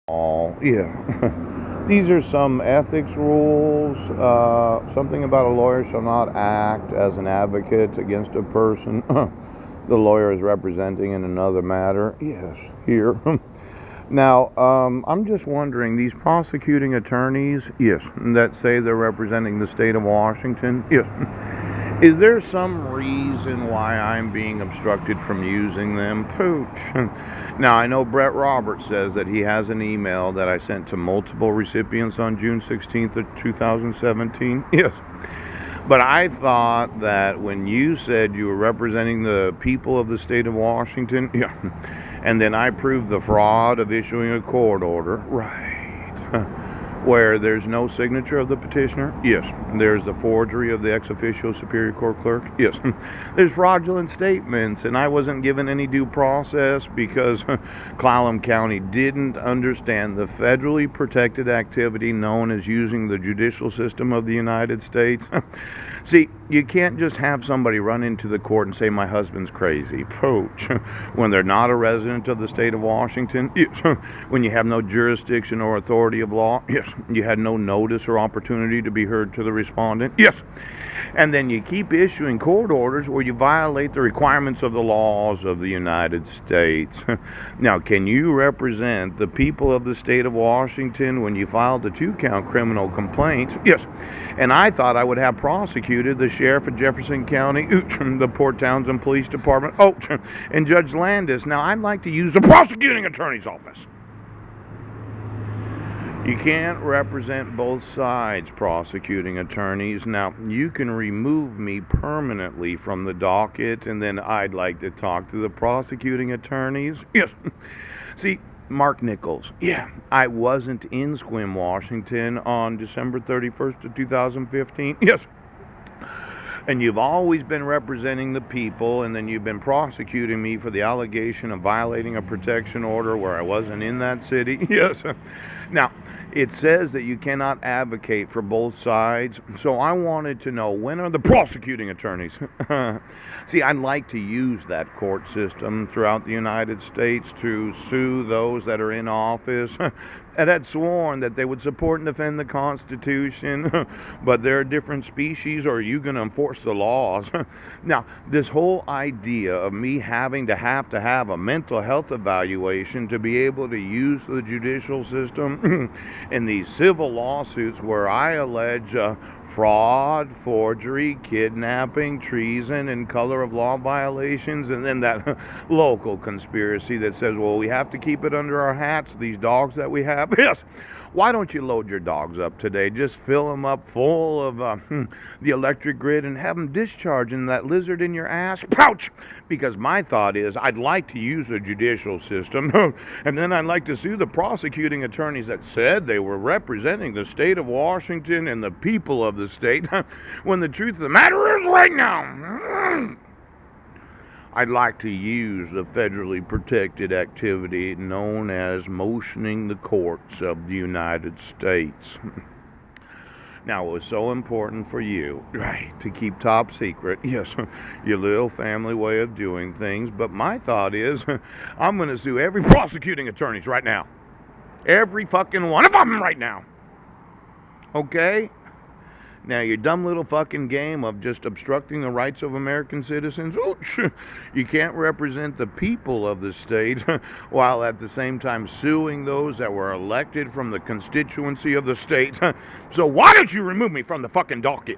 Oh, yeah. These are some ethics rules. Something about a lawyer shall not act as an advocate against a person the lawyer is representing in another matter. Yes, here. Now, I'm just wondering, these prosecuting attorneys, yes, that say they're representing the state of Washington, yes. Is there some reason why I'm being obstructed from using them? Pooch. Now, I know Brett Roberts says that he has an email that I sent to multiple recipients on June 16th of 2017. Yes. But I thought that when you said you were representing the people of the state of Washington, yeah, and then I proved the fraud of issuing a court order, right, where there's no signature of the petitioner, yes. There's the forgery of the ex officio superior court clerk, yes. There's fraudulent statements, and I wasn't given any due process because Clallam County didn't understand the federally protected activity known as using the judicial system of the United States. See, you can't just have somebody run into the court and say, my husband's crazy, Poach, when they're not a resident of the state of Washington, yes. When you have no jurisdiction or authority of law, yes. You had no notice or opportunity to be heard to the respondent, yes. And then you keep issuing court orders where you violate the requirements of the laws of the United States. Now, can you represent the people of the state of Washington when you filed a 2-count criminal complaint? Yes. And I thought I would have prosecuted the sheriff of Jefferson County, the Port Townsend Police Department, and Judge Landis. Now, I'd like to use the prosecuting attorney's office. You can't represent both sides, prosecuting attorneys. Now, you can remove me permanently from the docket, and then I'd like to talk to the prosecuting attorneys. Yes. See, Mark Nichols. Yeah, I wasn't in Sequim, Washington on December 31st of 2015. Yes. And you've always been representing the people, and then you've been prosecuting me for the allegation of violating a protection order where I wasn't in that city. Yes. Now, it says that you cannot advocate for both sides, so I wanted to know, when are the prosecuting attorneys? See, I'd like to use that court system throughout the United States to sue those that are in office and had sworn that they would support and defend the Constitution, but they're a different species, or are you going to enforce the laws? Now, this whole idea of me having to have a mental health evaluation to be able to use the judicial system in these civil lawsuits where I allege fraud, forgery, kidnapping, treason, and color of law violations, and then that local conspiracy that says, well, we have to keep it under our hats, these dogs that we have. Yes. Why don't you load your dogs up today? Just fill them up full of the electric grid and have them discharging that lizard in your ass. Pouch! Because my thought is, I'd like to use the judicial system, and then I'd like to sue the prosecuting attorneys that said they were representing the state of Washington and the people of the state, when the truth of the matter is right now, I'd like to use the federally protected activity known as motioning the courts of the United States. Now, it was so important for you, right, to keep top secret, yes, your little family way of doing things, but my thought is, I'm going to sue every prosecuting attorneys right now. Every fucking one of them right now. Okay? Now, your dumb little fucking game of just obstructing the rights of American citizens, you can't represent the people of the state while at the same time suing those that were elected from the constituency of the state. So why don't you remove me from the fucking docket?